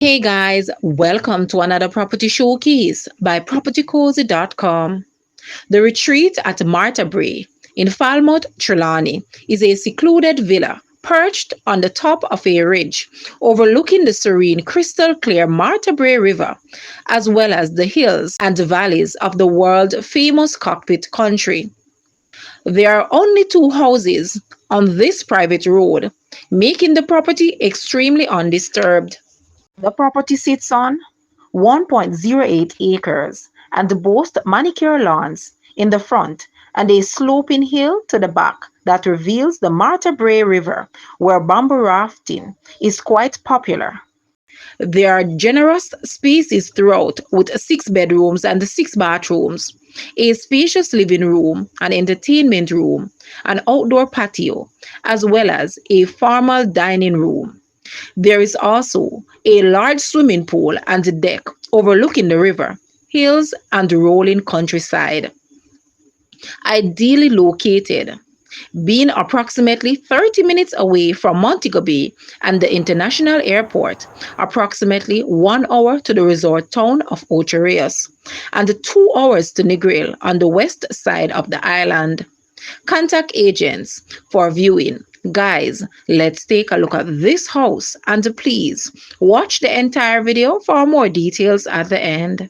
Hey guys, welcome to another property showcase by propertycozy.com. The retreat at Martha Brae in Falmouth, Trelawny is a secluded villa perched on the top of a ridge overlooking the serene crystal clear Martha Brae River, as well as the hills and valleys of the world famous Cockpit Country. There are only two houses on this private road, making the property extremely undisturbed. The property sits on 1.08 acres and boasts manicured lawns in the front and a sloping hill to the back that reveals the Martha Brae River, where bamboo rafting is quite popular. There are generous spaces throughout, with six bedrooms and six bathrooms, a spacious living room, an entertainment room, an outdoor patio, as well as a formal dining room. There is also a large swimming pool and deck overlooking the river, hills, and rolling countryside. Ideally located, being approximately 30 minutes away from Montego Bay and the international airport, approximately 1 hour to the resort town of Ocho Rios, and 2 hours to Negril on the west side of the island. Contact agents for viewing. Guys, let's take a look at this house and please watch the entire video for more details at the end.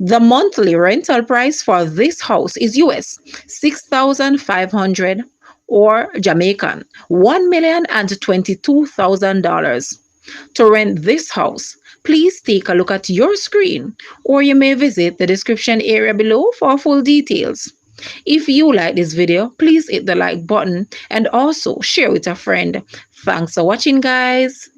The monthly rental price for this house is US 6,500 or Jamaican $1,022,000. To rent this house, please take a look at your screen or you may visit the description area below for full details. If you like this video, please hit the like button and also share with a friend. Thanks for watching, guys.